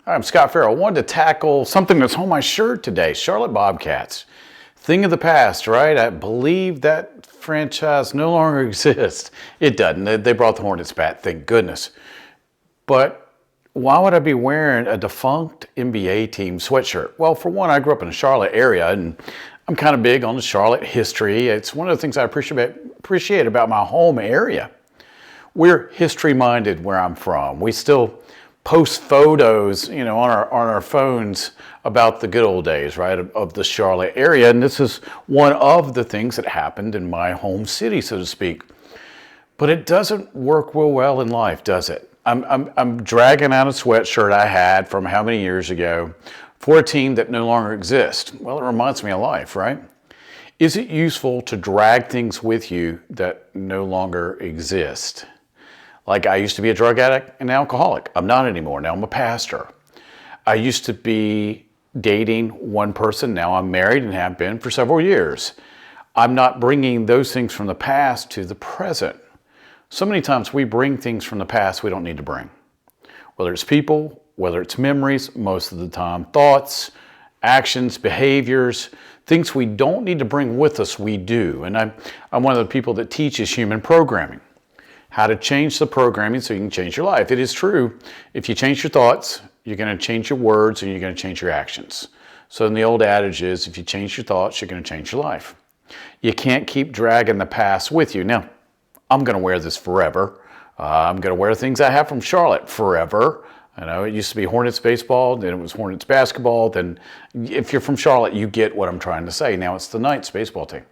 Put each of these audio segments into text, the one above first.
Hi, I'm Scott Ferrell. I wanted to tackle something that's on my shirt today, Charlotte Bobcats. Thing of the past, right? I believe that franchise no longer exists. It doesn't. They brought the Hornets back, thank goodness. But why would I be wearing a defunct NBA team sweatshirt? Well, for one, I grew up in the Charlotte area, and I'm kind of big on the Charlotte history. It's one of the things I appreciate about my home area. We're history-minded where I'm from. We still post photos, on our phones about the good old days, right, of the Charlotte area. And this is one of the things that happened in my home city, so to speak. But it doesn't work real well in life, does it? I'm dragging out a sweatshirt I had from how many years ago for a team that no longer exists. Well, it reminds me of life, right? Is it useful to drag things with you that no longer exist? Like, I used to be a drug addict and alcoholic. I'm not anymore. Now I'm a pastor. I used to be dating one person. Now I'm married and have been for several years. I'm not bringing those things from the past to the present. So many times we bring things from the past we don't need to bring. Whether it's people, whether it's memories, most of the time, thoughts, actions, behaviors, things we don't need to bring with us, we do. And I'm one of the people that teaches human programming. How to change the programming so you can change your life. It is true, if you change your thoughts, you're going to change your words and you're going to change your actions. So the old adage is, if you change your thoughts, you're going to change your life. You can't keep dragging the past with you. Now, I'm going to wear this forever. I'm going to wear things I have from Charlotte forever. I know it used to be Hornets baseball, then it was Hornets basketball. Then if you're from Charlotte, you get what I'm trying to say. Now it's the Knights baseball team.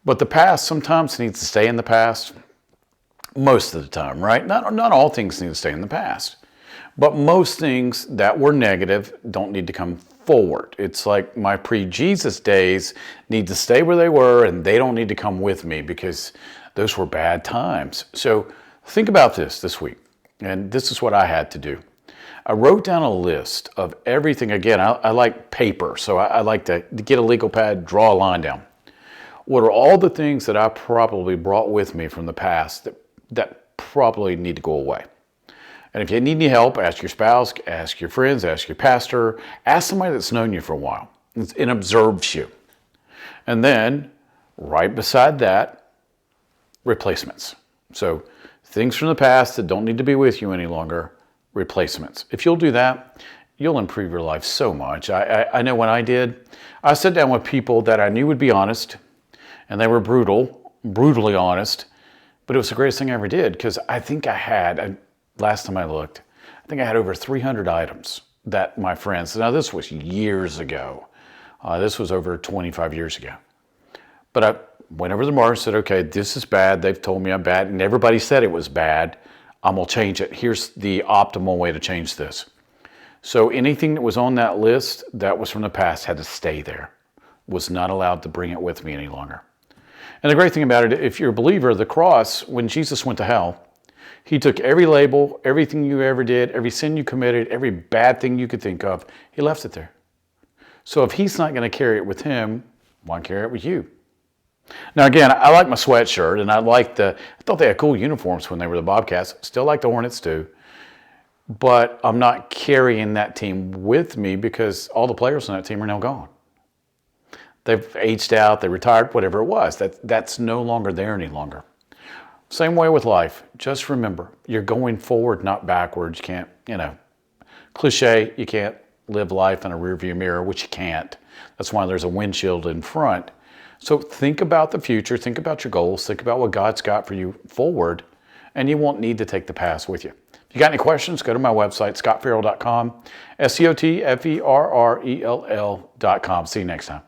But the past sometimes needs to stay in the past. Most of the time, right? Not all things need to stay in the past. But most things that were negative don't need to come forward. It's like my pre-Jesus days need to stay where they were and they don't need to come with me because those were bad times. So think about this week. And this is what I had to do. I wrote down a list of everything. Again, I like paper, so I like to get a legal pad, draw a line down. What are all the things that I probably brought with me from the past that probably need to go away? And if you need any help, ask your spouse, ask your friends, ask your pastor, ask somebody that's known you for a while and observes you. And then right beside that, replacements. So things from the past that don't need to be with you any longer, replacements. If you'll do that, you'll improve your life so much. I know when I did, I sat down with people that I knew would be honest, and they were brutally honest. But it was the greatest thing I ever did because I think I had, last time I looked, I think I had over 300 items that my friends, now this was years ago. This was over 25 years ago. But I went over to the bar and said, okay, this is bad. They've told me I'm bad. And everybody said it was bad. I'm going to change it. Here's the optimal way to change this. So anything that was on that list that was from the past had to stay there. Was not allowed to bring it with me any longer. And the great thing about it, if you're a believer, the cross, when Jesus went to hell, he took every label, everything you ever did, every sin you committed, every bad thing you could think of, he left it there. So if he's not going to carry it with him, why carry it with you? Now again, I like my sweatshirt, and I thought they had cool uniforms when they were the Bobcats. Still like the Hornets too. But I'm not carrying that team with me because all the players on that team are now gone. They've aged out, they retired, whatever it was. That's no longer there any longer. Same way with life. Just remember, you're going forward, not backwards. You can't, cliche, you can't live life in a rearview mirror, which you can't. That's why there's a windshield in front. So think about the future, think about your goals, think about what God's got for you forward, and you won't need to take the past with you. If you got any questions, go to my website, scotferrell.com, SCOTFERRELL.com. See you next time.